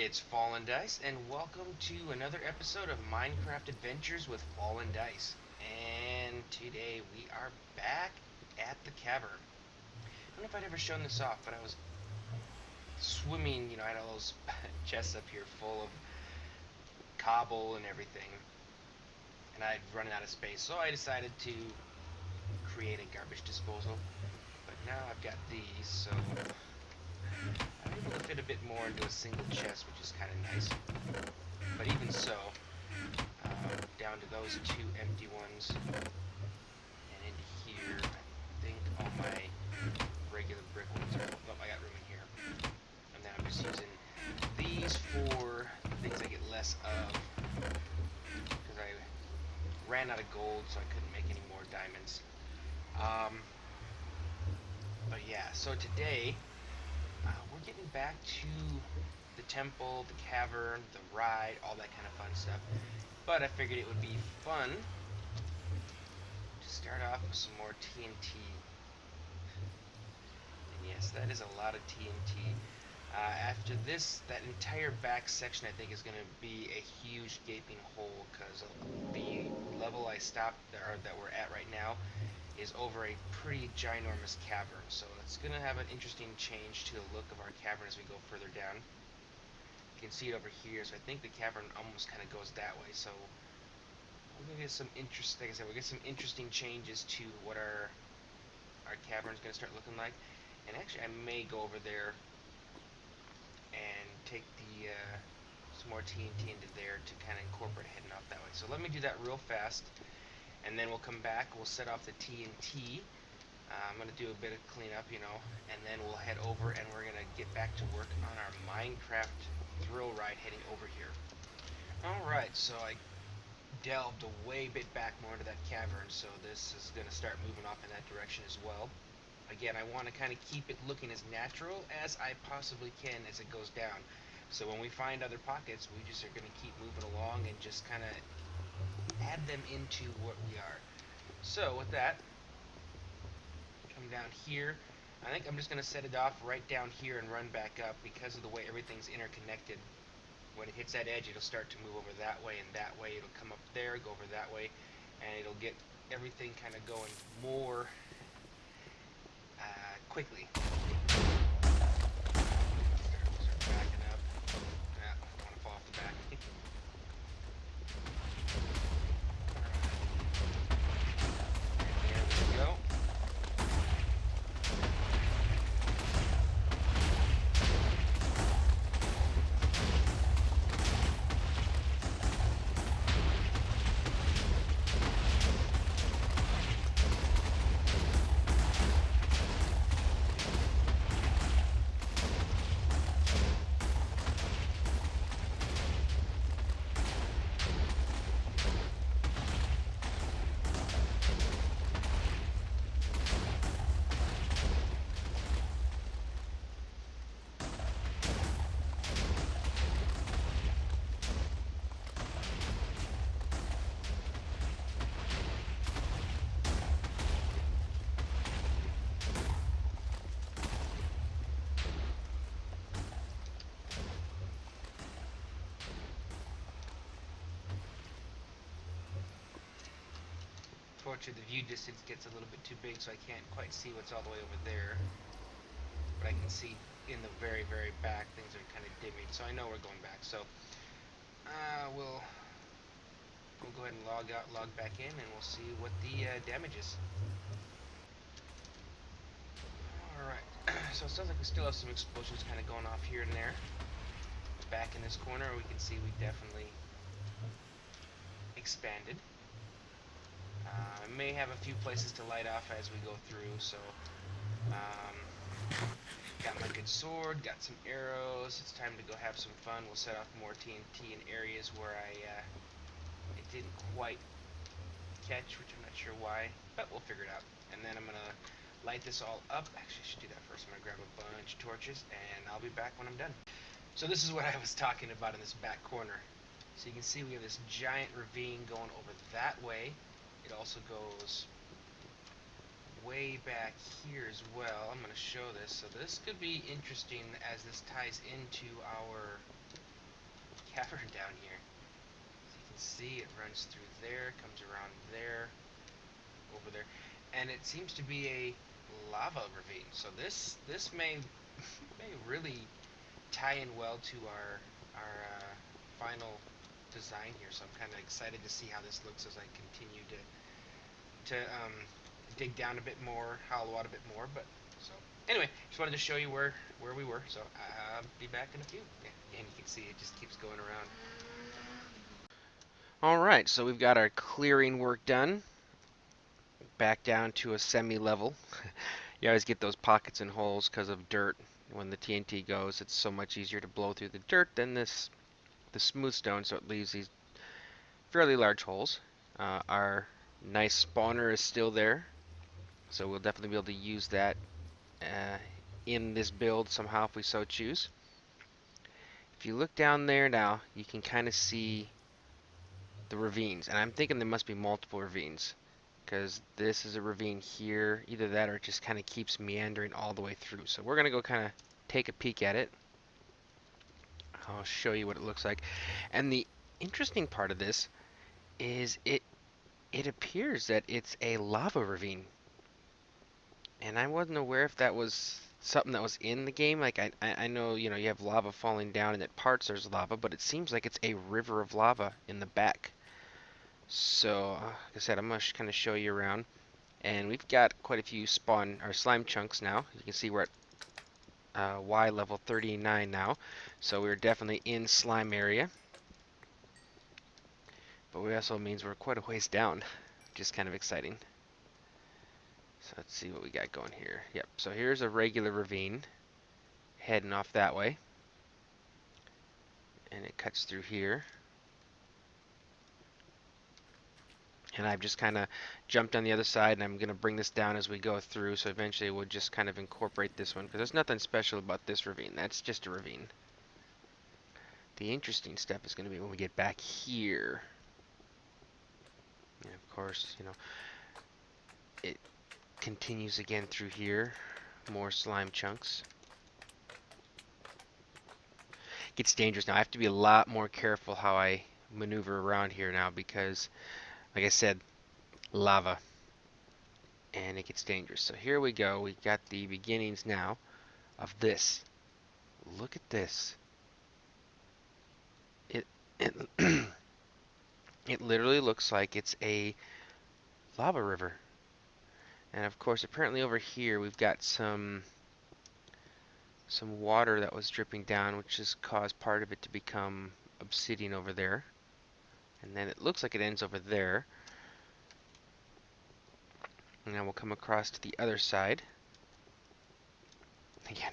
It's FallenDice, and welcome to another episode of Minecraft Adventures with FallenDice. And today we are back at the cavern. I don't know if I'd ever shown this off, but I was swimming, I had all those chests up here full of cobble and everything. And I'd run out of space, so I decided to create a garbage disposal. But now I've got these, so I'm able to fit a bit more into a single chest, which is kind of nice. But even so, down to those two empty ones, and into here, I think all my regular brick ones are. Oh, I got room in here. And then I'm just using these for things I get less of, because I ran out of gold, so I couldn't make any more diamonds. But yeah, so today we're getting back to the temple, the cavern, the ride, all that kind of fun stuff. But I figured it would be fun to start off with some more TNT. And yes, that is a lot of TNT. After this, that entire back section I think is going to be a huge gaping hole, because the level I stopped there, that we're at right now, is over a pretty ginormous cavern. So it's going to have an interesting change to the look of our cavern as we go further down. You can see it over here, so I think the cavern almost kind of goes that way. So we're going to get some like I said, we'll get some interesting changes to what our cavern is going to start looking like. And actually, I may go over there and take the some more TNT into there to kind of incorporate heading off that way. So let me do that real fast, and then we'll come back, we'll set off the TNT. I'm going to do a bit of cleanup, and then we'll head over and we're going to get back to work on our Minecraft thrill ride heading over here. Alright, so I delved a way bit back more into that cavern, so this is going to start moving off in that direction as well. Again, I want to kind of keep it looking as natural as I possibly can as it goes down. So when we find other pockets, we just are going to keep moving along and just kind of add them into what we are. So with that, come down here. I think I'm just going to set it off right down here and run back up, because of the way everything's interconnected. When it hits that edge, it'll start to move over that way and that way. It'll come up there, go over that way, and it'll get everything kind of going more quickly. Start backing up. I don't want to fall off the back. There we go. Unfortunately, the view distance gets a little bit too big, so I can't quite see what's all the way over there. But I can see in the very, very back, things are kind of dimming, so I know we're going back. So we'll go ahead and log back in, and we'll see what the damage is. Alright, so it sounds like we still have some explosions kind of going off here and there. Back in this corner, we can see we definitely expanded. I may have a few places to light off as we go through, so got my good sword, got some arrows. It's time to go have some fun. We'll set off more TNT in areas where it didn't quite catch, which I'm not sure why, but we'll figure it out. And then I'm gonna light this all up. Actually, I should do that first. I'm gonna grab a bunch of torches, and I'll be back when I'm done. So this is what I was talking about in this back corner. So you can see we have this giant ravine going over that way. It also goes way back here as well. I'm going to show this. So this could be interesting as this ties into our cavern down here. So you can see it runs through there, comes around there, over there, and it seems to be a lava ravine. So this may really tie in well to our final design here. So I'm kind of excited to see how this looks as I continue to dig down a bit more, hollow out a bit more. But so anyway, just wanted to show you where we were. So I'll be back in a few. Yeah, and you can see it just keeps going around. All right, so we've got our clearing work done. Back down to a semi-level. You always get those pockets and holes because of dirt. When the TNT goes, it's so much easier to blow through the dirt than the smooth stone, so it leaves these fairly large holes. Our nice spawner is still there, so we'll definitely be able to use that in this build somehow if we so choose. If you look down there now, you can kind of see the ravines, and I'm thinking there must be multiple ravines, because this is a ravine here. Either that or it just kind of keeps meandering all the way through. So we're going to go kind of take a peek at it. I'll show you what it looks like. And the interesting part of this is it appears that it's a lava ravine. And I wasn't aware if that was something that was in the game. Like I know, you have lava falling down and at parts there's lava, but it seems like it's a river of lava in the back. So, like I said, I'm going to kind of show you around. And we've got quite a few slime chunks now. You can see we're at Y level 39 now. So we're definitely in slime area. But it also means we're quite a ways down, which is kind of exciting. So let's see what we got going here. Yep, so here's a regular ravine heading off that way. And it cuts through here. And I've just kind of jumped on the other side, and I'm going to bring this down as we go through, so eventually we'll just kind of incorporate this one, because there's nothing special about this ravine. That's just a ravine. The interesting step is going to be when we get back here. And of course, it continues again through here. More slime chunks. It gets dangerous now. I have to be a lot more careful how I maneuver around here now, because like I said, lava, and it gets dangerous. So here we go. We've got the beginnings now of this. Look at this. It it literally looks like it's a lava river. And of course, apparently over here we've got some water that was dripping down, which has caused part of it to become obsidian over there. And then it looks like it ends over there. And now we'll come across to the other side. Again,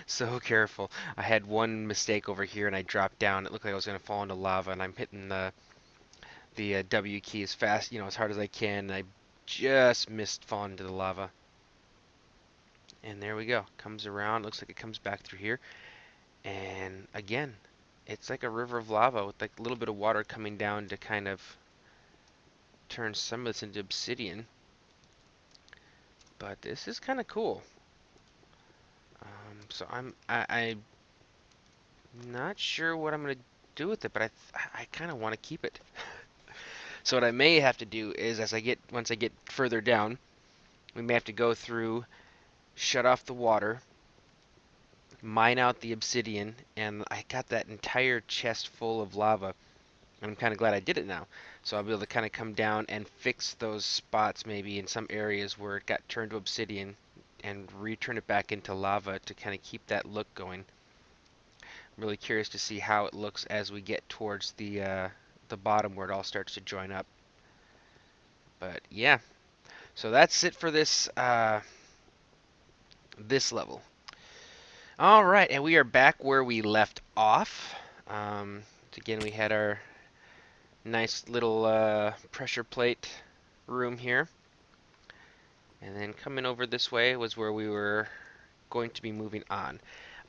so careful. I had one mistake over here and I dropped down. It looked like I was going to fall into lava, and I'm hitting the W key as fast, as hard as I can, and I just missed falling into the lava. And there we go. Comes around. Looks like it comes back through here. And again, it's like a river of lava with like a little bit of water coming down to kind of turn some of this into obsidian. But this is kind of cool. So I'm not sure what I'm gonna do with it, but I kind of want to keep it. So what I may have to do is, once I get further down, we may have to go through, shut off the water, mine out the obsidian, and I got that entire chest full of lava. And I'm kind of glad I did it now. So I'll be able to kind of come down and fix those spots maybe in some areas where it got turned to obsidian and return it back into lava to kind of keep that look going. I'm really curious to see how it looks as we get towards the bottom where it all starts to join up. But yeah, so that's it for this this level. All right, and we are back where we left off. Again, we had our nice little pressure plate room here. And then coming over this way was where we were going to be moving on.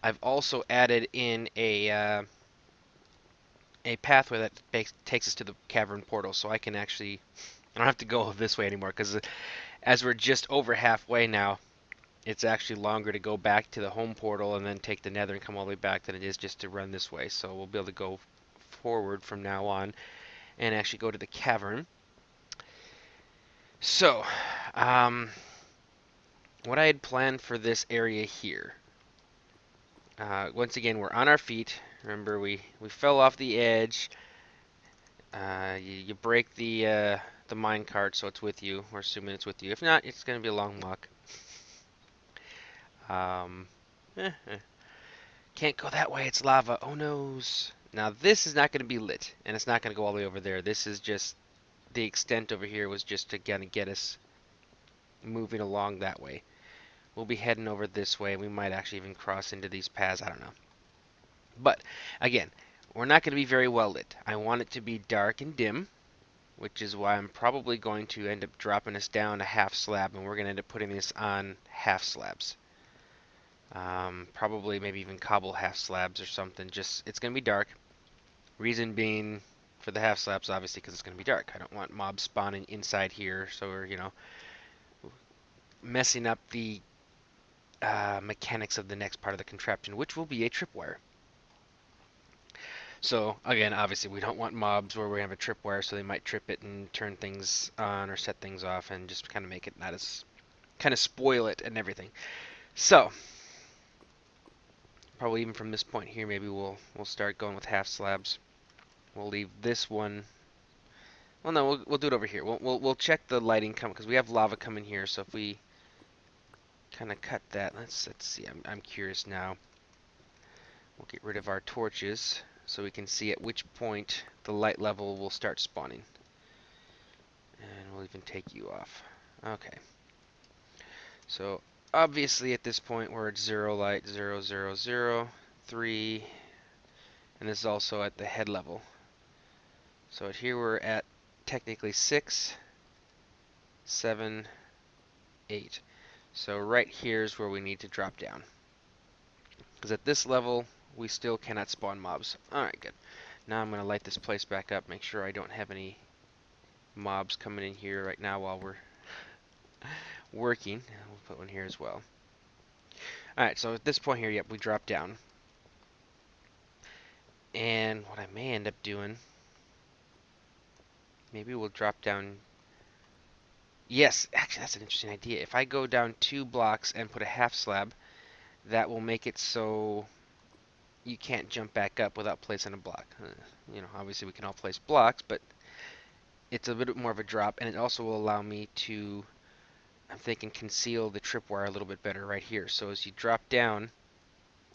I've also added in a pathway that takes us to the cavern portal, so I don't have to go this way anymore, because as we're just over halfway now, it's actually longer to go back to the home portal and then take the nether and come all the way back than it is just to run this way. So we'll be able to go forward from now on and actually go to the cavern. So, what I had planned for this area here. Once again, we're on our feet. Remember, we fell off the edge. You break the minecart, so it's with you. We're assuming it's with you. If not, it's going to be a long walk. Can't go that way. It's lava. Oh noes. Now this is not going to be lit, and it's not going to go all the way over there. This is just the extent over here was just to kind of get us moving along that way. We'll be heading over this way. We might actually even cross into these paths. I don't know. But again, we're not going to be very well lit. I want it to be dark and dim, which is why I'm probably going to end up dropping us down a half slab, and we're going to end up putting this on half slabs. Probably maybe even cobble half slabs or something. Just it's going to be dark. Reason being for the half slabs, obviously, because it's going to be dark. I don't want mobs spawning inside here, so we're, you know, messing up the mechanics of the next part of the contraption, which will be a tripwire. So again, obviously we don't want mobs where we have a tripwire, so they might trip it and turn things on or set things off and just kind of make it not as, kind of spoil it and everything. So probably even from this point here, maybe we'll start going with half slabs. We'll leave this one. Well, no, we'll do it over here. We'll check the lighting come because we have lava coming here. So if we kind of cut that, let's see. I'm curious now. We'll get rid of our torches so we can see at which point the light level will start spawning. And we'll even take you off. Okay. So obviously at this point we're at 0 light, 0, 0, 0, 3, and this is also at the head level. So at here we're at technically 6, 7, 8. So right here is where we need to drop down. Because at this level we still cannot spawn mobs. Alright, good. Now I'm going to light this place back up, make sure I don't have any mobs coming in here right now while we're working. We'll put one here as well. Alright, so at this point here, yep, we drop down. And what I may end up doing, maybe we'll drop down. Yes, actually that's an interesting idea. If I go down 2 blocks and put a half slab, that will make it so you can't jump back up without placing a block. You know, obviously we can all place blocks, but it's a bit more of a drop, and it also will allow me to, I'm thinking, conceal the tripwire a little bit better right here. So as you drop down,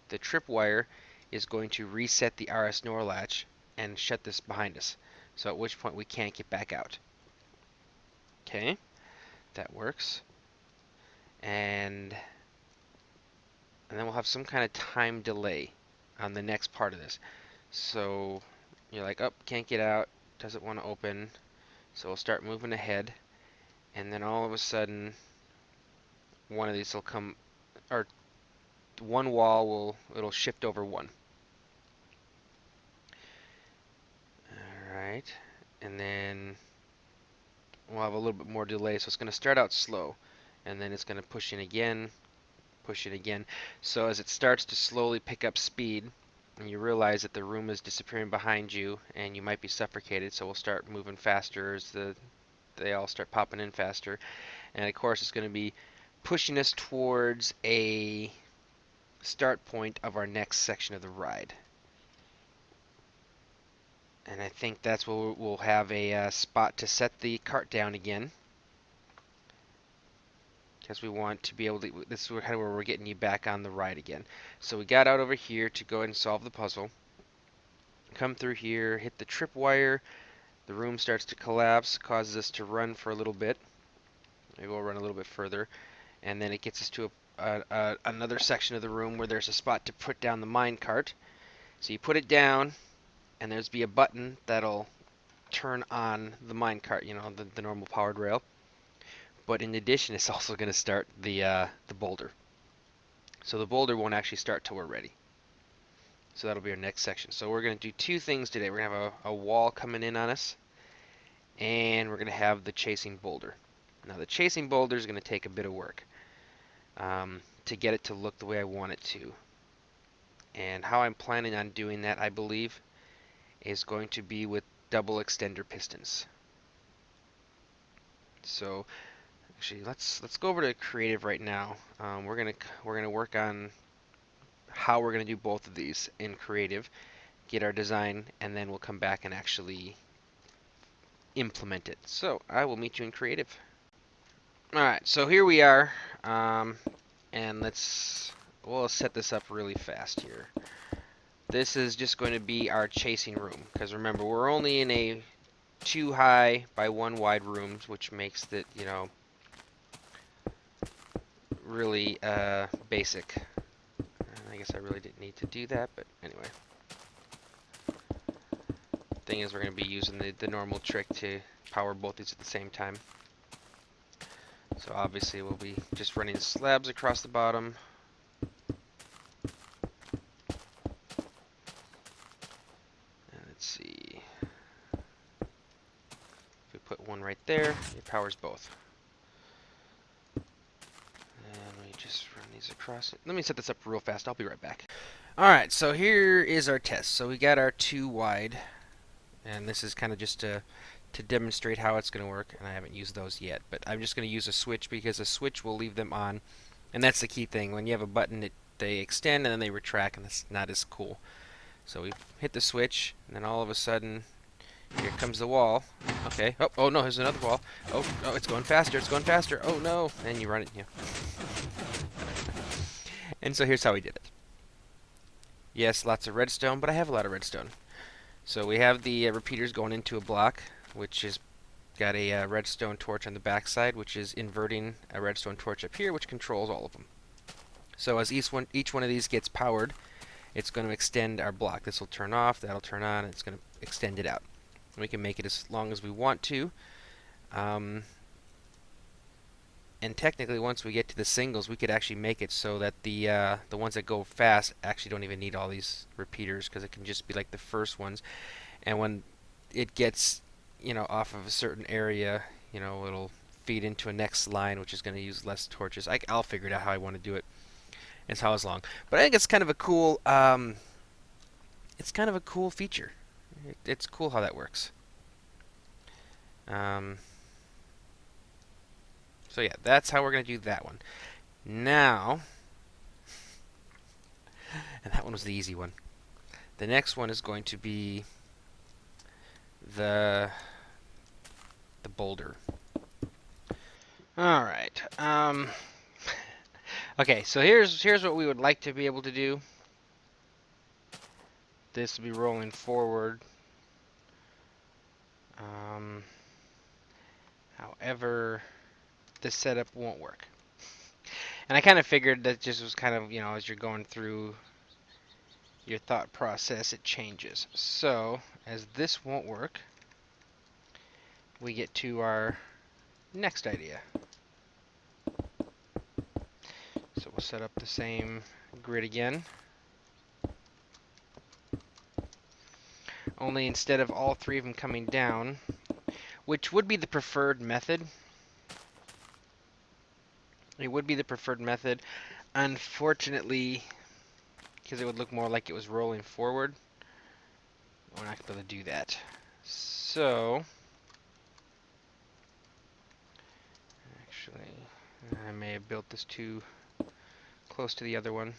the tripwire is going to reset the RS NOR latch and shut this behind us. So at which point we can't get back out. Okay, that works. And then we'll have some kind of time delay on the next part of this. So you're like, oh, can't get out, doesn't want to open. So we'll start moving ahead, and then all of a sudden one of these will come, or one wall it'll shift over one. Alright, and then we'll have a little bit more delay, so it's going to start out slow, and then it's going to push in again, push it again. So as it starts to slowly pick up speed, and you realize that the room is disappearing behind you, and you might be suffocated, so we'll start moving faster as they all start popping in faster. And of course it's going to be pushing us towards a start point of our next section of the ride. And I think that's where we'll have a spot to set the cart down again, because we want to be able to, this is kind of where we're getting you back on the ride again. So we got out over here to go ahead and solve the puzzle. Come through here, hit the tripwire, the room starts to collapse, causes us to run for a little bit. Maybe we'll run a little bit further, and then it gets us to another section of the room where there's a spot to put down the minecart. So you put it down, and there's be a button that'll turn on the minecart, you know, the normal powered rail. But in addition, it's also going to start the boulder. So the boulder won't actually start till we're ready. So that'll be our next section. So we're going to do 2 things today. We're going to have a wall coming in on us, and we're going to have the chasing boulder. Now the chasing boulder is going to take a bit of work to get it to look the way I want it to. And how I'm planning on doing that, I believe, is going to be with double extender pistons. So actually, let's go over to creative right now. We're gonna work on how we're gonna do both of these in creative, get our design, and then we'll come back and actually implement it. So I will meet you in creative. Alright, so here we are, and we'll set this up really fast here. This is just going to be our chasing room, because remember, we're only in a 2 high by 1 wide rooms, which makes it, you know, really basic. I guess I really didn't need to do that, but anyway. Thing is, we're going to be using the normal trick to power both these at the same time. So obviously we'll be just running slabs across the bottom. And let's see. If we put one right there, it powers both. And we just run these across it. Let me set this up real fast. I'll be right back. Alright, so here is our test. So we got our 2 wide. And this is kind of just to demonstrate how it's going to work, and I haven't used those yet, but I'm just going to use a switch because a switch will leave them on, and that's the key thing. When you have a button, they extend and then they retract, and that's not as cool. So we hit the switch, and then all of a sudden, here comes the wall. Okay. Oh no, there's another wall. Oh, it's going faster. It's going faster. Oh no, and you run it. Yeah. And so here's how we did it. Yes, lots of redstone, but I have a lot of redstone. So we have the repeaters going into a block, which is got a redstone torch on the backside, which is inverting a redstone torch up here, which controls all of them. So as each one of these gets powered, it's going to extend our block. This will turn off, that'll turn on, and it's going to extend it out. We can make it as long as we want to. And technically, once we get to the singles, we could actually make it so that the ones that go fast actually don't even need all these repeaters, because it can just be like the first ones. And when it gets, you know, off of a certain area, you know, it'll feed into a next line, which is going to use less torches. I'll figure it out how I want to do it. It's how it's long, but I think it's kind of a cool. It's kind of a cool feature. It's cool how that works. So yeah, that's how we're going to do that one. Now, and that one was the easy one. The next one is going to be the boulder. All right. Okay, so here's what we would like to be able to do. This will be rolling forward. However, this setup won't work. And I kind of figured that just was kind of, you know, as you're going through your thought process, it changes. So, as this won't work, we get to our next idea. So we'll set up the same grid again. Only instead of all 3 of them coming down, which would be the preferred method. It would be the preferred method. Unfortunately, because it would look more like it was rolling forward, we're not going to be able to do that. So, actually, I may have built this too close to the other one.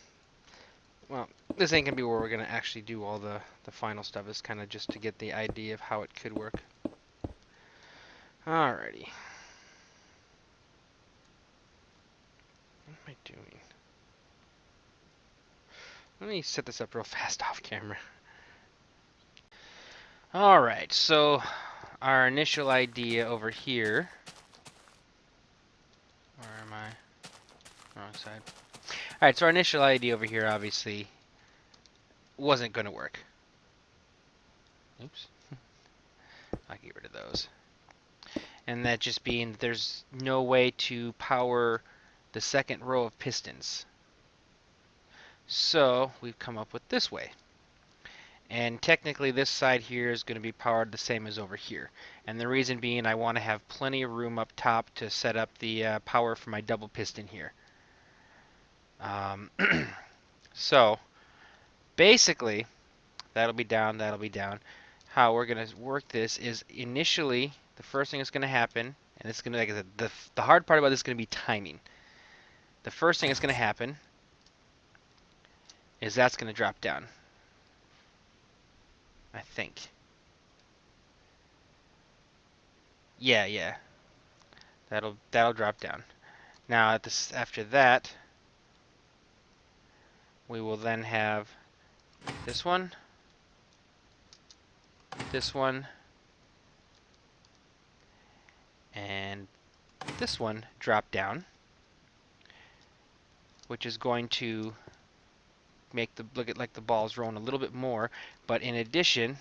Well, this ain't going to be where we're going to actually do all the final stuff. It's kind of just to get the idea of how it could work. Alrighty. What am I doing? Let me set this up real fast off camera. Alright, so our initial idea over here. Where am I? Wrong side. Alright, so our initial idea over here obviously wasn't going to work. Oops. I'll get rid of those. And that just being there's no way to power the second row of pistons. So we've come up with this way. And technically this side here is going to be powered the same as over here. And the reason being I want to have plenty of room up top to set up the power for my double piston here. So basically that'll be down, that'll be down. how we're going to work this is initially the first thing that's going to happen, and it's going to, like I said, the hard part about this is going to be timing. The first thing that's going to happen is that's going to drop down, I think. Yeah. That'll drop down. Now after that, we will then have this one, and this one drop down, which is going to make look at like the ball's rolling a little bit more. But in addition,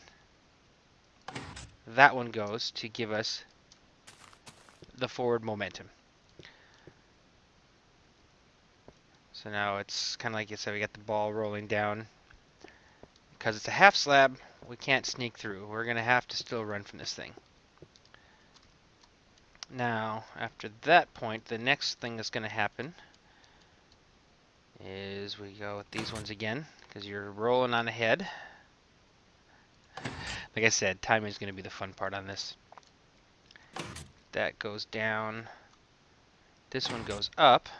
that one goes to give us the forward momentum. So now it's kind of like you said, we got the ball rolling down. Because it's a half slab, we can't sneak through. We're going to have to still run from this thing. Now, after that point, the next thing that's going to happen is we go with these ones again, because you're rolling on ahead. Like I said, timing is going to be the fun part on this. That goes down. This one goes up.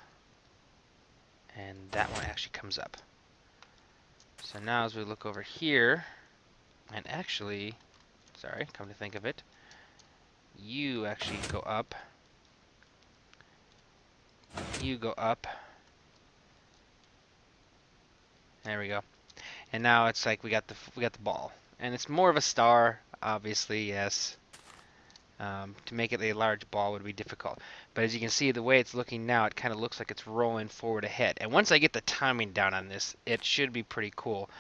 And that one actually comes up. So now as we look over here, and actually, sorry, come to think of it, you actually go up. You go up. There we go. And now it's like we got the ball, and it's more of a star, obviously, yes. To make it a large ball would be difficult. But as you can see, the way it's looking now, it kind of looks like it's rolling forward ahead. And once I get the timing down on this, it should be pretty cool.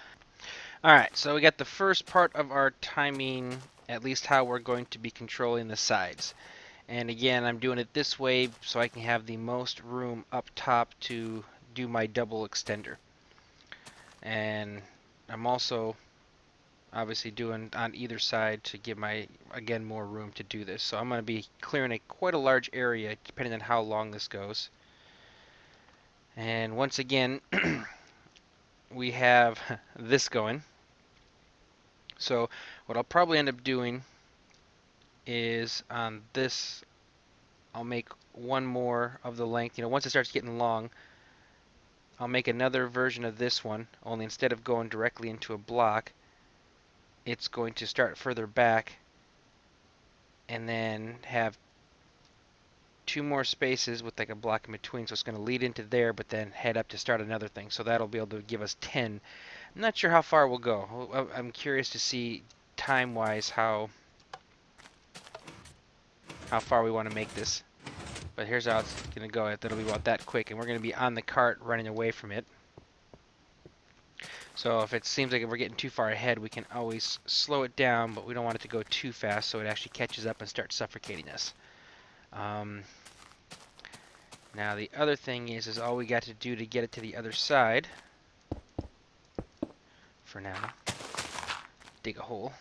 Alright, so we got the first part of our timing, at least how we're going to be controlling the sides. And again, I'm doing it this way so I can have the most room up top to do my double extender. And I'm also obviously doing on either side to give my, again, more room to do this. So I'm going to be clearing quite a large area depending on how long this goes. And once again, we have this going. So what I'll probably end up doing is on this, I'll make one more of the length. You know, once it starts getting long, I'll make another version of this one, only instead of going directly into a block, it's going to start further back and then have two more spaces with like a block in between. So it's going to lead into there, but then head up to start another thing. So that'll be able to give us 10. I'm not sure how far we'll go. I'm curious to see time-wise how far we want to make this. But here's how it's going to go. That'll be about that quick, and we're going to be on the cart running away from it. So if it seems like we're getting too far ahead, we can always slow it down, but we don't want it to go too fast so it actually catches up and starts suffocating us. Now the other thing is all we got to do to get it to the other side, for now, dig a hole.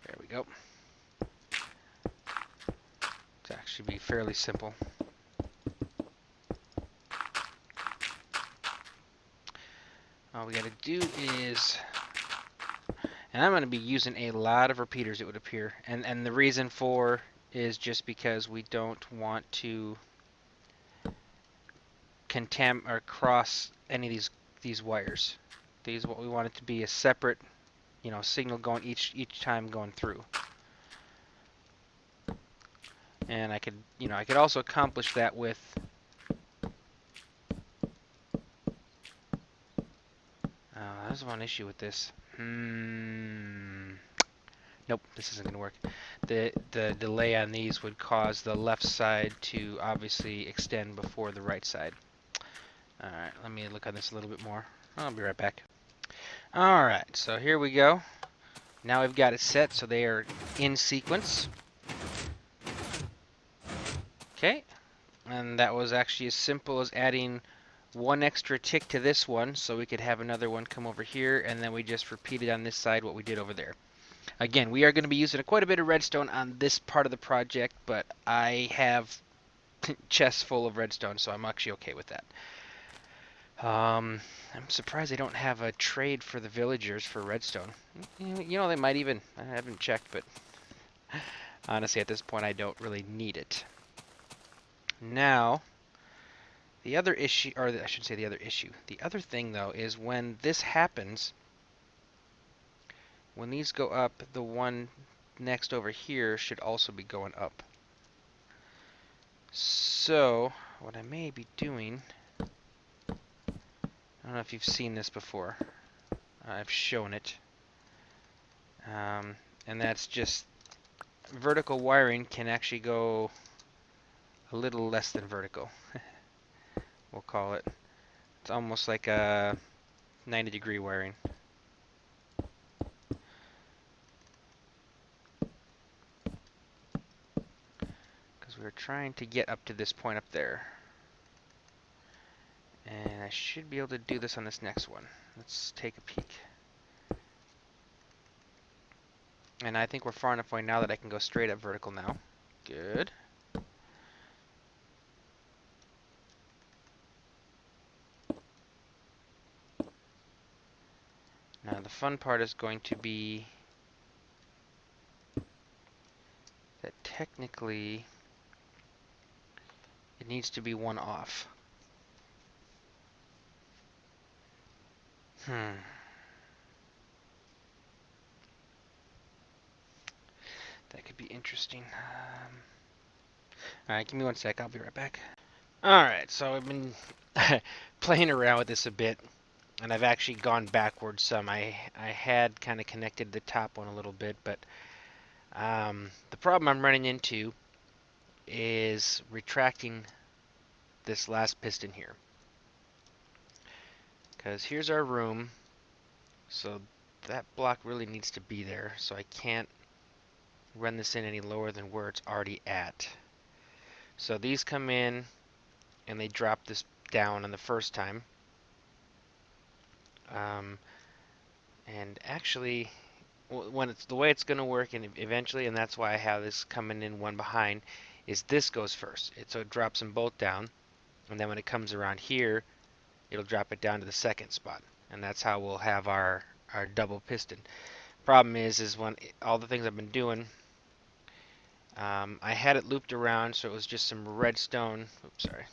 There we go. It's actually be fairly simple. All we got to do is, and I'm going to be using a lot of repeaters, it would appear, and the reason for is just because we don't want to or cross any of these wires. What we want it to be a separate, you know, signal going each time going through. And I could also accomplish that with there's one issue with this. Nope, this isn't going to work. The delay on these would cause the left side to obviously extend before the right side. Alright, let me look on this a little bit more. I'll be right back. Alright, so here we go. Now we've got it set so they are in sequence. Okay, and that was actually as simple as adding one extra tick to this one so we could have another one come over here, and then we just repeated on this side what we did over there. Again, we are going to be using quite a bit of redstone on this part of the project, but I have chests full of redstone, so I'm actually okay with that. I'm surprised they don't have a trade for the villagers for redstone. You know, they might even. I haven't checked, but honestly, at this point, I don't really need it. Now, the other issue, or I should say the other issue. The other thing, though, is when this happens, when these go up, the one next over here should also be going up. So, what I may be doing, I don't know if you've seen this before. I've shown it. And that's just vertical wiring can actually go a little less than vertical. We'll call it. It's almost like a 90-degree wiring. Because we were trying to get up to this point up there. And I should be able to do this on this next one. Let's take a peek. And I think we're far enough away now that I can go straight up vertical now. Good. Now the fun part is going to be that technically it needs to be one off. That could be interesting. Alright, give me one sec. I'll be right back. Alright, so I've been playing around with this a bit, and I've actually gone backwards some. I had kind of connected the top one a little bit, but the problem I'm running into is retracting this last piston here. Because here's our room, so that block really needs to be there, so I can't run this in any lower than where it's already at. So these come in and they drop this down on the first time. And actually, when it's the way it's going to work, and eventually, and that's why I have this coming in one behind, is this goes first. So it drops them both down, and then when it comes around here, it'll drop it down to the second spot, and that's how we'll have our double piston. Problem is when all the things I've been doing, I had it looped around, so it was just some redstone. Oops, sorry.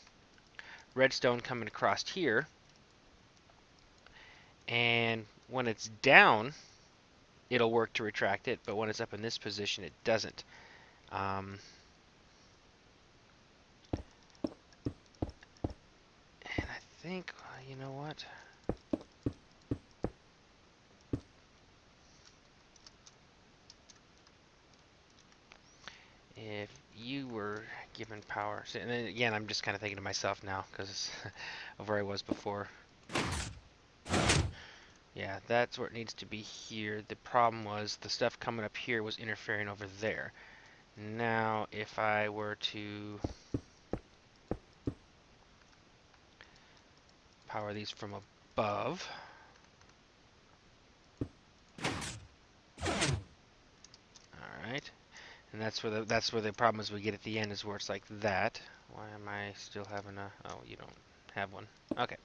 Redstone coming across here, and when it's down, it'll work to retract it, but when it's up in this position, it doesn't. And I think, you know what? If you were given power, so, and then again, I'm just kind of thinking to myself now because of where I was before. Yeah, that's where it needs to be here. The problem was the stuff coming up here was interfering over there. Now, if I were to power these from above. Alright. And that's where the problem is we get at the end, is where it's like that. Why am I still having a... Oh, you don't have one. Okay.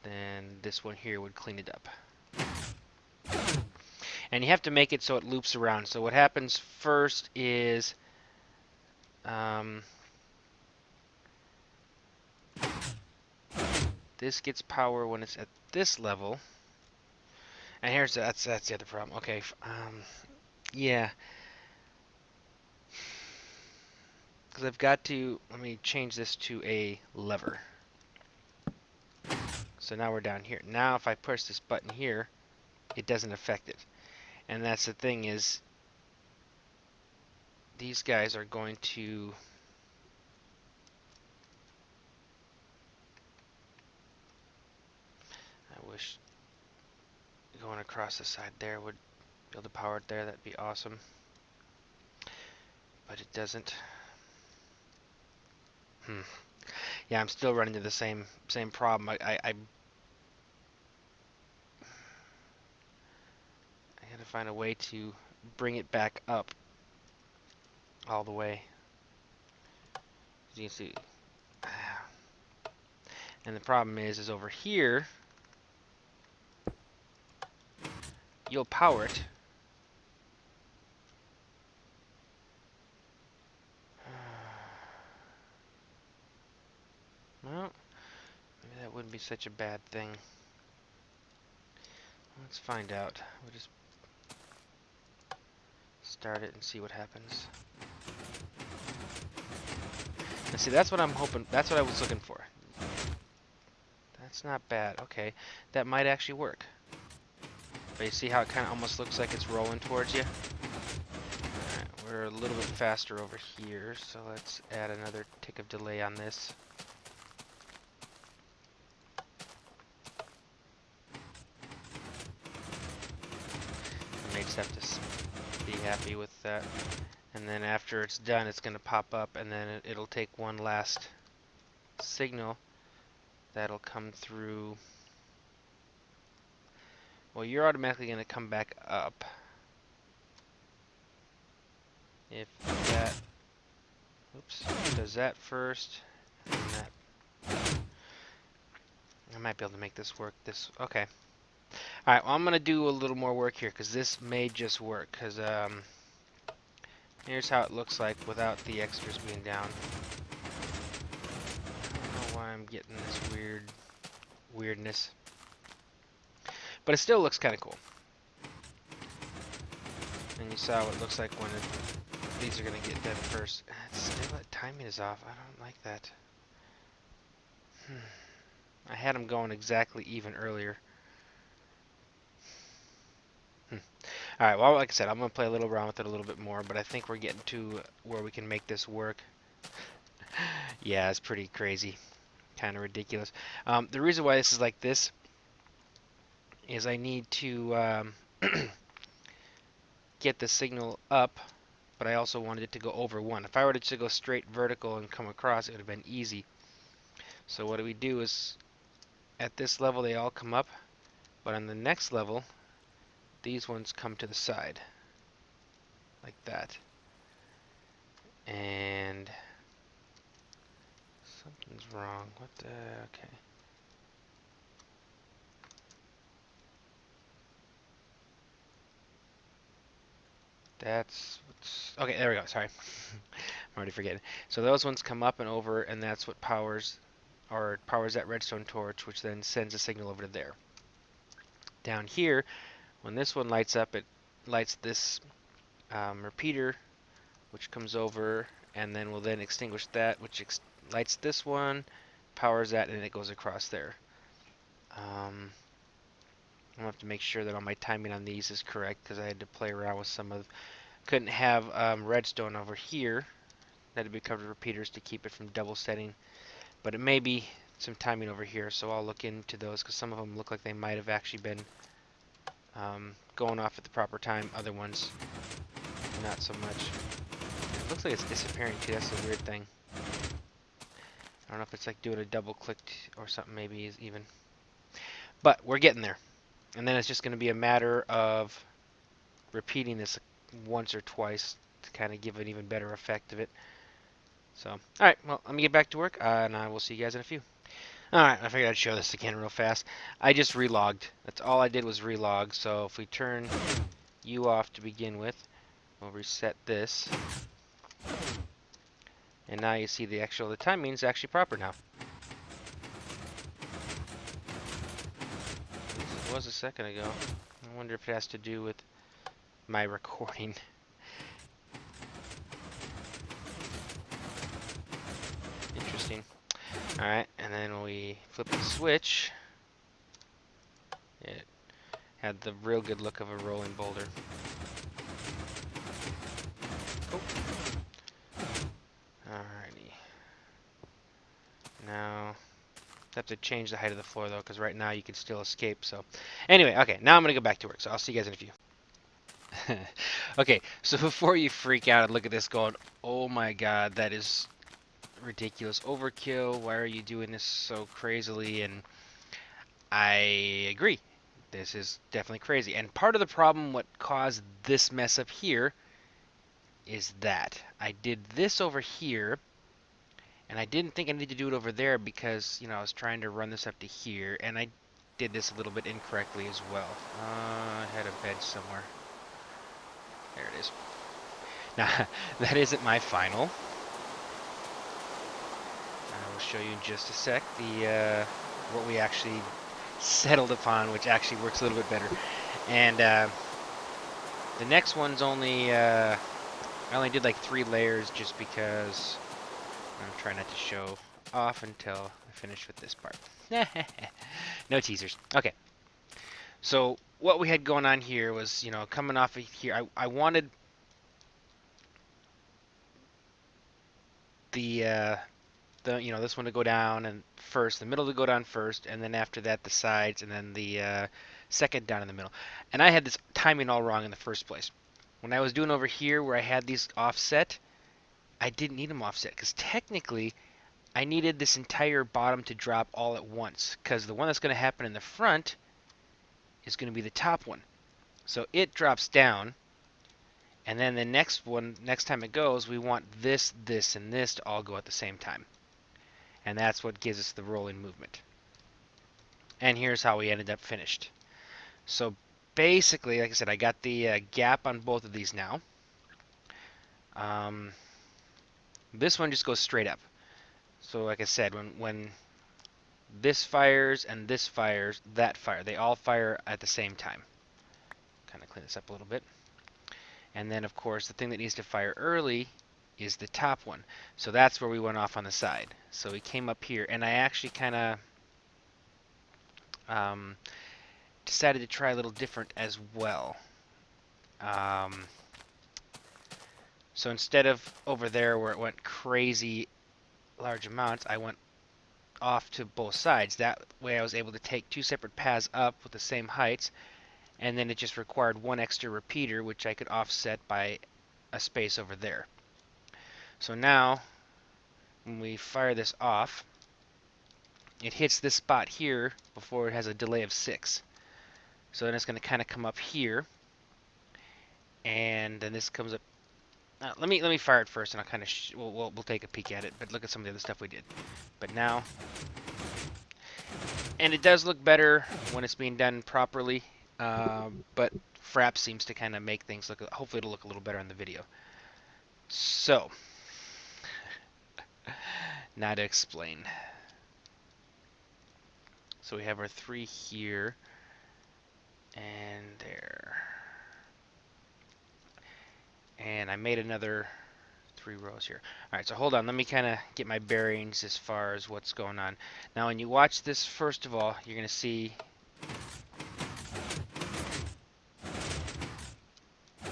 Then this one here would clean it up. And you have to make it so it loops around. So what happens first is... this gets power when it's at this level. And here's that's the other problem. Okay, yeah. Because I've got to, let me change this to a lever. So now we're down here. Now if I push this button here, it doesn't affect it. And that's the thing, is these guys are going to... I wish going across the side there would be able to power it there. That'd be awesome. But it doesn't. Yeah, I'm still running into the same problem. I gotta find a way to bring it back up all the way. As you can see, And the problem is over here, you'll power it. Well, maybe that wouldn't be such a bad thing. Let's find out. We'll just start it and see what happens. And see, that's what I'm hoping, that's what I was looking for. That's not bad. Okay, that might actually work. But you see how it kind of almost looks like it's rolling towards you? Alright, we're a little bit faster over here, so let's add another tick of delay on this. I may just have to be happy with that. And then after it's done, it's going to pop up, and then it'll take one last signal that'll come through. Well, you're automatically going to come back up. If that, oops, does that first, and that. I might be able to make this work. Okay. Alright, well, I'm going to do a little more work here, because this may just work, because, here's how it looks like without the extras being down. I don't know why I'm getting this weirdness. But it still looks kind of cool. And you saw what it looks like when these are going to get done first. It's still, that timing is off. I don't like that. I had them going exactly even earlier. Alright, well, like I said, I'm going to play a little around with it a little bit more, but I think we're getting to where we can make this work. Yeah, it's pretty crazy. Kind of ridiculous. The reason why this is like this is I need to get the signal up, but I also wanted it to go over 1. If I were to go straight vertical and come across, it would have been easy. So what we do is, at this level they all come up, but on the next level, these ones come to the side, like that. And something's wrong. What the? Okay. That's what's, okay. There we go. Sorry, I'm already forgetting. So those ones come up and over, and that's what powers that redstone torch, which then sends a signal over to there. Down here, when this one lights up, it lights this repeater, which comes over, and then will then extinguish that, which lights this one, powers that, and it goes across there. I'm gonna have to make sure that all my timing on these is correct, because I had to play around with some of. Couldn't have redstone over here. That had to be covered with repeaters to keep it from double setting, but it may be some timing over here, so I'll look into those, because some of them look like they might have actually been going off at the proper time. Other ones, not so much. It looks like it's disappearing too. That's the weird thing. I don't know if it's like doing a double click or something, maybe even. But we're getting there. And then it's just going to be a matter of repeating this once or twice to kind of give an even better effect of it. So, alright, well, let me get back to work, and I will see you guys in a few. Alright, I figured I'd show this again real fast. I just relogged. That's all I did was relog. So if we turn you off to begin with, we'll reset this. And now you see the timing is actually proper now. It was a second ago. I wonder if it has to do with my recording. Interesting. Alright, and then when we flip the switch, it had the real good look of a rolling boulder. Oh. Alrighty. Now, I have to change the height of the floor though, because right now you can still escape. So, anyway, okay, now I'm going to go back to work, so I'll see you guys in a few. Okay, so before you freak out and look at this going, oh my god, that is ridiculous overkill, why are you doing this so crazily? And I agree, this is definitely crazy. And part of the problem, what caused this mess up here, is that I did this over here, And I didn't think I needed to do it over there because, I was trying to run this up to here, and I did this a little bit incorrectly as well. I had a bench somewhere. There it is. Now, that isn't my final. I will show you in just a sec what we actually settled upon, which actually works a little bit better. And the next one's only, I only did like 3 layers just because I'm trying not to show off until I finish with this part. No teasers. Okay. So what we had going on here was, coming off of here, I wanted this one to go down and first, the middle to go down first, and then after that the sides, and then the second down in the middle. And I had this timing all wrong in the first place. When I was doing over here where I had these offset, I didn't need them offset because technically I needed this entire bottom to drop all at once, because the one that's going to happen in the front is going to be the top one. So it drops down, and then the next time it goes, we want this, this, and this to all go at the same time. And that's what gives us the rolling movement. And here's how we ended up finished. So basically, like I said, I got the gap on both of these now. This one just goes straight up. So like I said, when this fires and this fires, that fire, they all fire at the same time. Kind of clean this up a little bit. And then of course the thing that needs to fire early is the top one. So that's where we went off on the side. So we came up here, and I actually kind of decided to try a little different as well. So instead of over there where it went crazy large amounts, I went off to both sides. That way I was able to take 2 separate paths up with the same heights, and then it just required 1 extra repeater, which I could offset by a space over there. So now when we fire this off, it hits this spot here before it has a delay of 6. So then it's going to kind of come up here, and then this comes up. Let me fire it first, and I'll kind of we'll take a peek at it. But look at some of the other stuff we did. But now, and it does look better when it's being done properly. But Fraps seems to kind of make things look. Hopefully, it'll look a little better in the video. So, now to explain. So we have our 3 here, and there. And I made another 3 rows here. Alright, so hold on. Let me kind of get my bearings as far as what's going on. Now, when you watch this, first of all, you're going to see...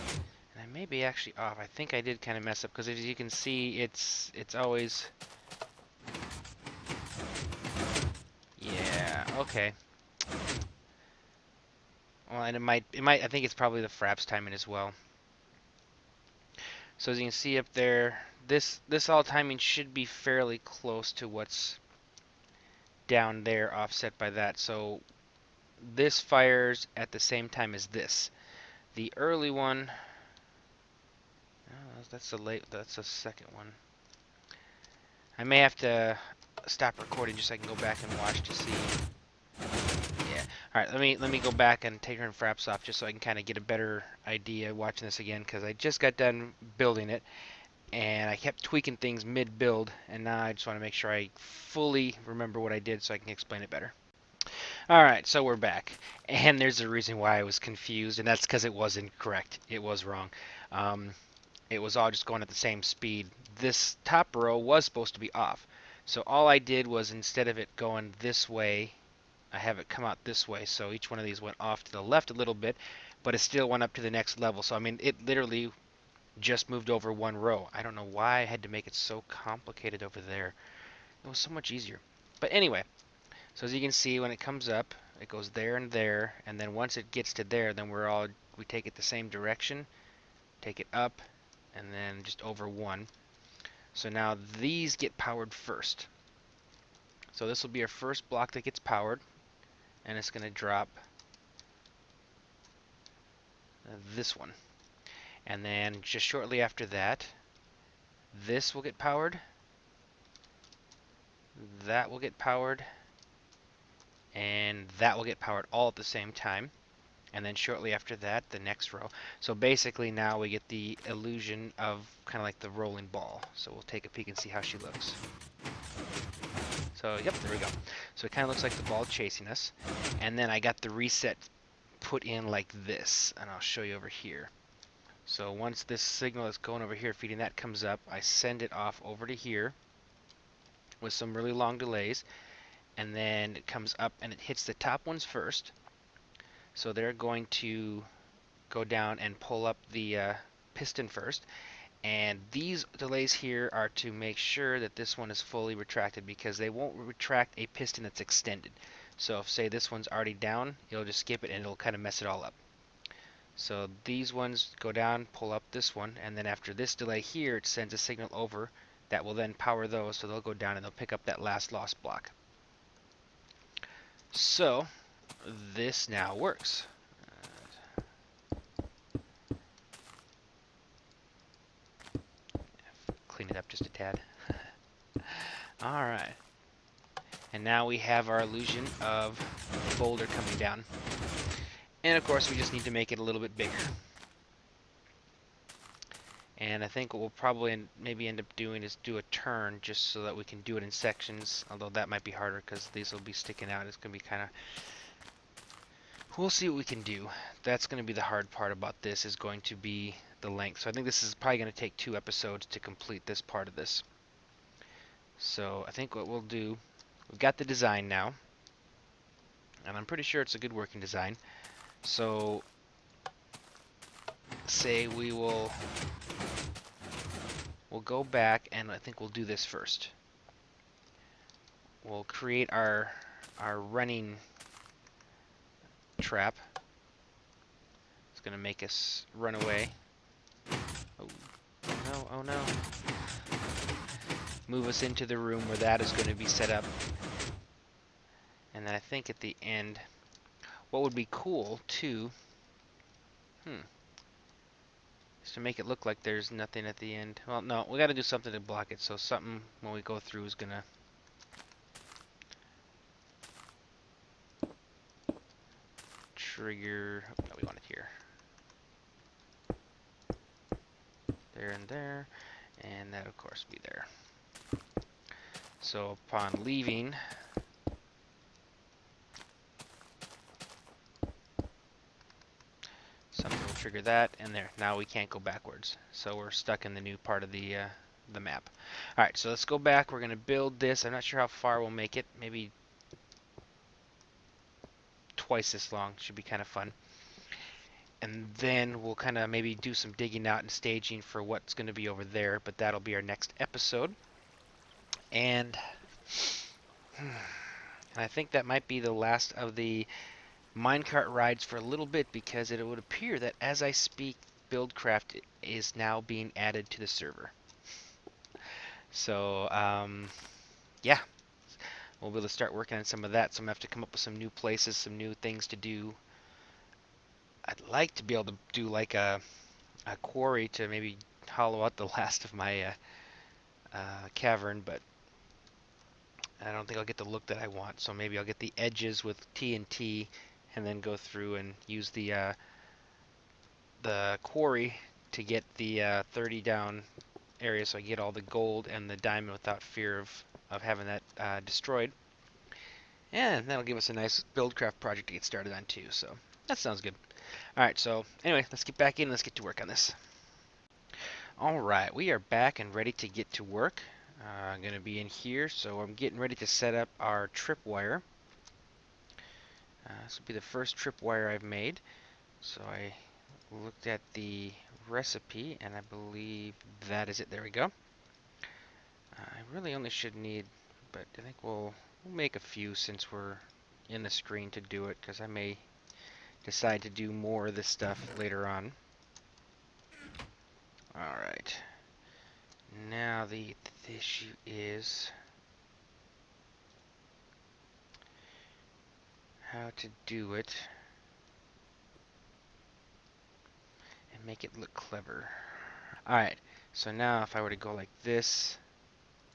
And I may be actually off. I think I did kind of mess up, because as you can see, it's always... Yeah, okay. Well, and it might, I think it's probably the Fraps timing as well. So as you can see up there, this all timing should be fairly close to what's down there, offset by that. So this fires at the same time as this. The early one, oh, that's the second one. I may have to stop recording just so I can go back and watch to see. Yeah. All right. Let me go back and take her fraps off just so I can kind of get a better idea watching this again, because I just got done building it and I kept tweaking things mid-build, and now I just want to make sure I fully remember what I did so I can explain it better. All right. So we're back, and there's a reason why I was confused, and that's because it was incorrect. It was wrong. It was all just going at the same speed. This top row was supposed to be off. So all I did was, instead of it going this way, I have it come out this way. So each one of these went off to the left a little bit, but it still went up to the next level. So I mean, it literally just moved over 1 row. I don't know why I had to make it so complicated over there. It was so much easier. But anyway, so as you can see, when it comes up, it goes there, and then once it gets to there, then we take it the same direction, take it up, and then just over 1. So now these get powered first. So this will be our first block that gets powered, and it's going to drop this one. And then just shortly after that, this will get powered, that will get powered, and that will get powered all at the same time. And then shortly after that, the next row. So basically now we get the illusion of kind of like the rolling ball. So we'll take a peek and see how she looks. So, yep, there we go. So it kind of looks like the ball chasing us. And then I got the reset put in like this, and I'll show you over here. So once this signal that's going over here, feeding that comes up, I send it off over to here with some really long delays, and then it comes up and it hits the top ones first. So they're going to go down and pull up the piston first. And these delays here are to make sure that this one is fully retracted, because they won't retract a piston that's extended. So if, say, this one's already down, it'll just skip it and it'll kind of mess it all up. So these ones go down, pull up this one, and then after this delay here, it sends a signal over that will then power those, so they'll go down and they'll pick up that last lost block. So this now works. Clean it up just a tad. Alright. And now we have our illusion of the boulder coming down. And of course we just need to make it a little bit bigger. And I think what we'll probably maybe end up doing is do a turn, just so that we can do it in sections, although that might be harder because these will be sticking out. It's going to be kind of... We'll see what we can do. That's going to be the hard part about this, is going to be the length. So I think this is probably going to take 2 episodes to complete this part of this. So I think what we'll do, we've got the design now, and I'm pretty sure it's a good working design. So say we'll go back, and I think we'll do this first. We'll create our running trap. It's going to make us run away. Oh no, oh no. Move us into the room where that is going to be set up. And then I think at the end, what would be cool too, is to make it look like there's nothing at the end. Well, no, we got to do something to block it. So something when we go through is going to trigger. Oh, no, we want it here. There and there, and that of course be there. So upon leaving, something will trigger that, and there. Now we can't go backwards, so we're stuck in the new part of the map. All right, so let's go back. We're going to build this. I'm not sure how far we'll make it. Maybe twice this long. Should be kind of fun. And then we'll kind of maybe do some digging out and staging for what's going to be over there, but that'll be our next episode. And I think that might be the last of the minecart rides for a little bit, because it would appear that as I speak, Buildcraft is now being added to the server. So, yeah, we'll be able to start working on some of that. So I'm going to have to come up with some new places, some new things to do. I'd like to be able to do like a quarry to maybe hollow out the last of my cavern, but I don't think I'll get the look that I want. So maybe I'll get the edges with TNT and then go through and use the quarry to get the 30 down area, so I get all the gold and the diamond without fear of having that destroyed. And that'll give us a nice Buildcraft project to get started on too. So that sounds good. Alright, so anyway, let's get back in and let's get to work on this. Alright, we are back and ready to get to work. I'm going to be in here, so I'm getting ready to set up our tripwire. This will be the first tripwire I've made. So I looked at the recipe, and I believe that is it. There we go. I really only should need, but I think we'll make a few since we're in the screen to do it, because I may decide to do more of this stuff later on. Alright. Now the issue is how to do it and make it look clever. Alright, so now if I were to go like this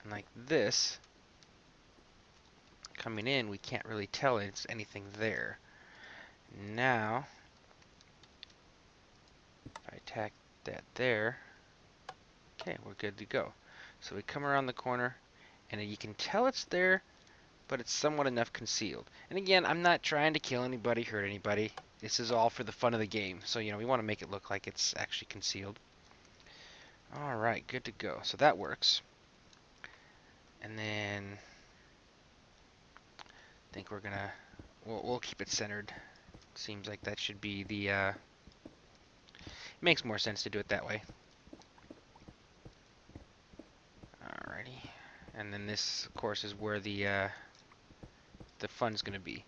and like this, coming in, we can't really tell it's anything there. Now, if I tack that there, okay, we're good to go. So we come around the corner, and you can tell it's there, but it's somewhat enough concealed. And again, I'm not trying to kill anybody, hurt anybody. This is all for the fun of the game. So, you know, we want to make it look like it's actually concealed. Alright, good to go. So that works. And then I think we're gonna we'll keep it centered. Seems like that should be the it makes more sense to do it that way. Alrighty. And then this of course is where the fun's gonna be.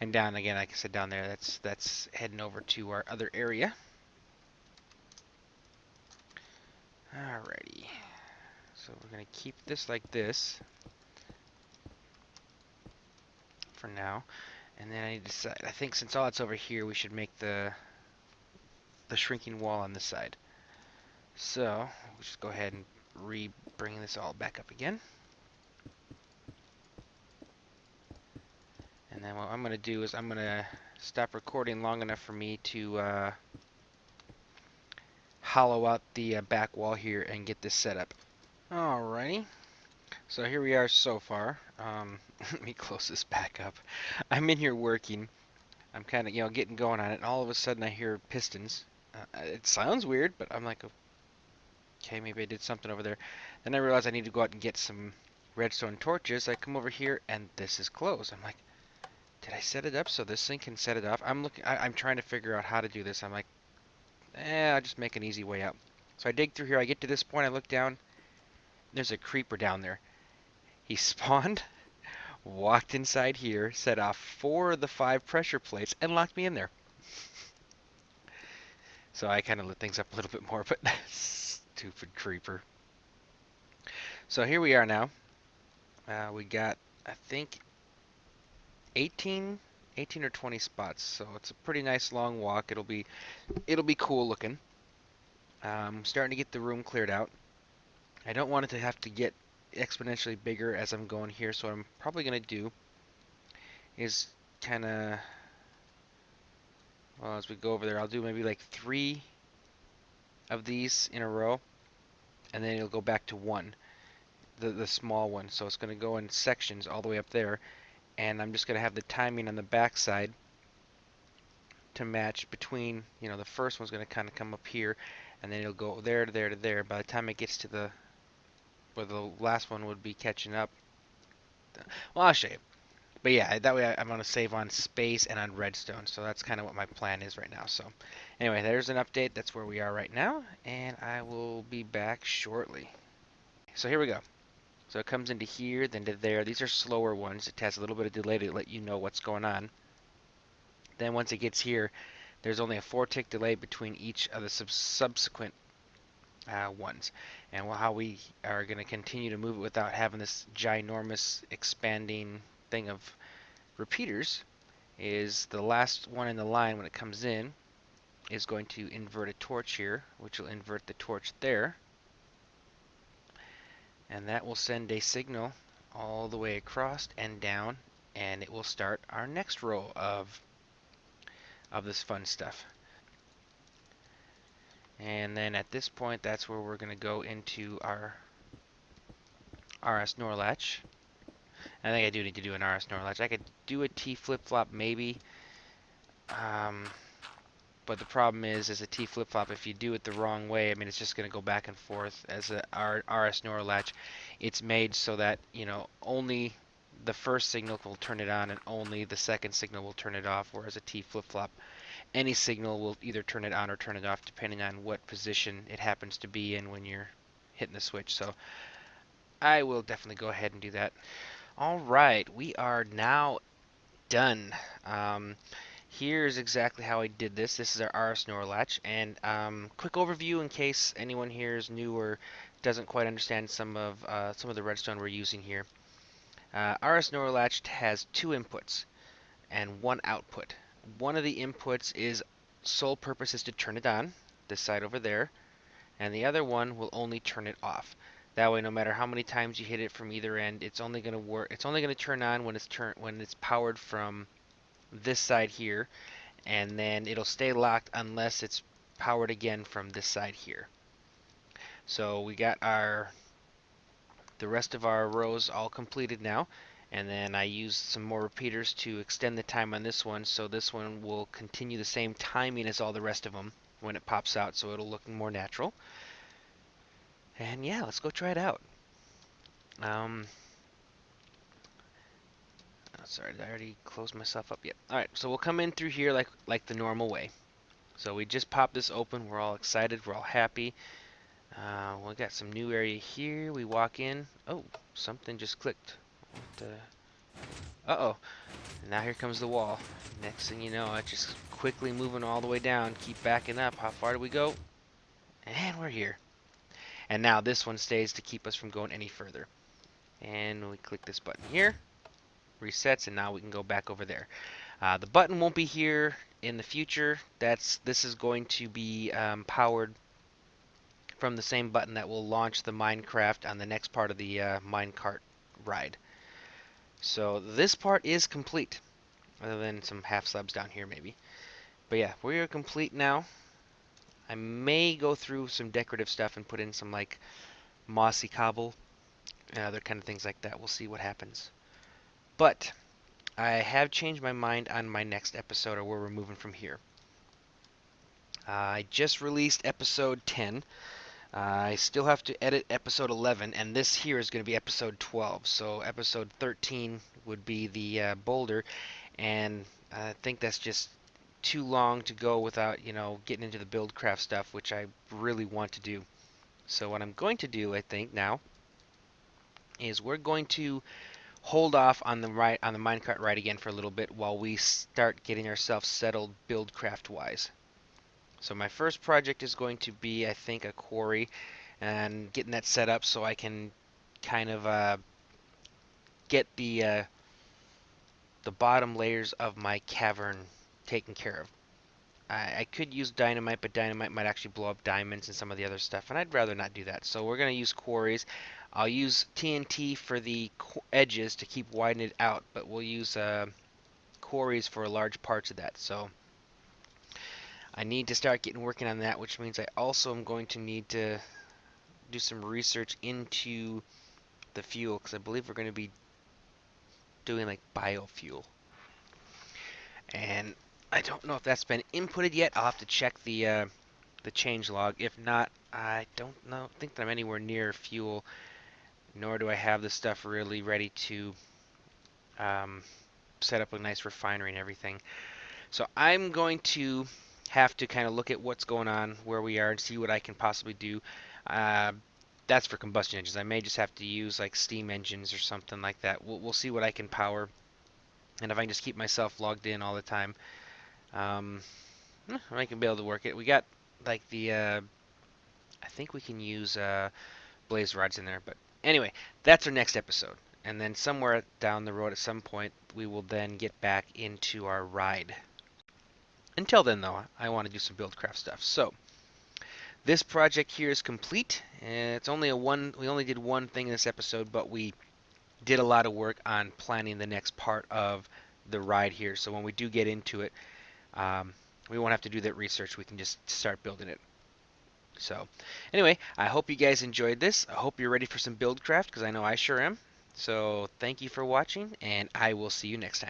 And down again, like I said, down there, that's heading over to our other area. Alrighty. So we're gonna keep this like this for now. And then I need to decide. I think since all that's over here, we should make the shrinking wall on this side. So we'll just go ahead and bring this all back up again. And then what I'm going to do is I'm going to stop recording long enough for me to hollow out the back wall here and get this set up. Alrighty. So here we are so far. Let me close this back up. I'm in here working. I'm kind of, you know, getting going on it, and all of a sudden I hear pistons. It sounds weird, but I'm like, okay, maybe I did something over there. Then I realize I need to go out and get some redstone torches. I come over here, and this is closed. I'm like, did I set it up so this thing can set it off? I'm trying to figure out how to do this. I'm like, I'll just make an easy way out. So I dig through here. I get to this point. I look down. There's a creeper down there. He spawned, walked inside here, set off 4 of the 5 pressure plates, and locked me in there. So I kind of lit things up a little bit more, but stupid creeper. So here we are now. We got, I think, 18 or 20 spots. So it's a pretty nice long walk. It'll be cool looking. Starting to get the room cleared out. I don't want it to have to get exponentially bigger as I'm going here, so what I'm probably going to do is kind of, well, as we go over there, I'll do maybe like 3 of these in a row, and then it'll go back to 1, the small one. So it's going to go in sections all the way up there, and I'm just going to have the timing on the back side to match between, you know, the first one's going to kind of come up here, and then it'll go there to there to there. By the time it gets to the where the last one would be catching up, well, I'll show you. But yeah, that way I'm going to save on space and on redstone. So that's kind of what my plan is right now. So anyway, there's an update. That's where we are right now. And I will be back shortly. So here we go. So it comes into here, then to there. These are slower ones. It has a little bit of delay to let you know what's going on. Then once it gets here, there's only a 4-tick delay between each of the subsequent ones. And how we are going to continue to move it without having this ginormous expanding thing of repeaters is the last one in the line when it comes in is going to invert a torch here, which will invert the torch there, and that will send a signal all the way across and down, and it will start our next row of this fun stuff. And then at this point, that's where we're going to go into our RS NOR latch. I think I do need to do an RS NOR latch. I could do a T flip-flop maybe, but the problem is a T flip-flop, if you do it the wrong way, I mean, it's just going to go back and forth. As a RS NOR latch, it's made so that, you know, only the first signal will turn it on and only the second signal will turn it off, whereas a T flip-flop, any signal will either turn it on or turn it off depending on what position it happens to be in when you're hitting the switch. So I will definitely go ahead and do that. Alright, we are now done. Here's exactly how I did this. This is our RS NOR latch, and quick overview in case anyone here is new or doesn't quite understand some of the redstone we're using here. RS NOR latch has 2 inputs and 1 output. One of the inputs is sole purpose is to turn it on, this side over there, and the other one will only turn it off. That way, no matter how many times you hit it from either end, it's only going to work. It's only going to turn on when it's powered from this side here, and then it'll stay locked unless it's powered again from this side here. So we got the rest of our rows all completed now, and then I used some more repeaters to extend the time on this one, so this one will continue the same timing as all the rest of them when it pops out, so it'll look more natural. And yeah, let's go try it out. Sorry, did I already close myself up? Yep. Alright, so we'll come in through here like the normal way. So we just popped this open, we're all excited, we're all happy. We got some new area here. We walk in. Oh, something just clicked. Uh-oh. Now here comes the wall. Next thing you know, it's just quickly moving all the way down. Keep backing up. How far do we go? And we're here. And now this one stays to keep us from going any further. And we click this button here. Resets, and now we can go back over there. The button won't be here in the future. This is going to be powered from the same button that will launch the Minecraft on the next part of the minecart ride. So this part is complete, other than some half slabs down here maybe. But yeah, we are complete now. I may go through some decorative stuff and put in some like mossy cobble and other kind of things like that. We'll see what happens. But I have changed my mind on my next episode, or where we're moving from here. I just released episode 10. I still have to edit episode 11, and this here is going to be episode 12. So episode 13 would be the boulder, and I think that's just too long to go without, getting into the Buildcraft stuff, which I really want to do. So what I'm going to do, I think, now, is we're going to hold off on the minecart ride again for a little bit while we start getting ourselves settled Buildcraft-wise. So my first project is going to be, I think, a quarry, and getting that set up so I can kind of get the bottom layers of my cavern taken care of. I could use dynamite, but dynamite might actually blow up diamonds and some of the other stuff, and I'd rather not do that. So we're going to use quarries. I'll use TNT for the edges to keep widening it out, but we'll use quarries for large parts of that. So I need to start working on that, which means I also am going to need to do some research into the fuel, because I believe we're going to be doing like biofuel. And I don't know if that's been inputted yet. I'll have to check the change log. If not, I don't think that I'm anywhere near fuel, nor do I have the stuff really ready to set up a nice refinery and everything. So I'm going to have to kind of look at what's going on, where we are, and see what I can possibly do. That's for combustion engines. I may just have to use like steam engines or something like that. We'll see what I can power, and if I can just keep myself logged in all the time, I can be able to work it. We got like the I think we can use blaze rods in there, but anyway, that's our next episode. And then somewhere down the road at some point, we will then get back into our ride. Until then, though, I want to do some Buildcraft stuff. So this project here is complete. It's only we only did one thing in this episode, but we did a lot of work on planning the next part of the ride here. So when we do get into it, we won't have to do that research. We can just start building it. So anyway, I hope you guys enjoyed this. I hope you're ready for some Buildcraft, because I know I sure am. So thank you for watching, and I will see you next time.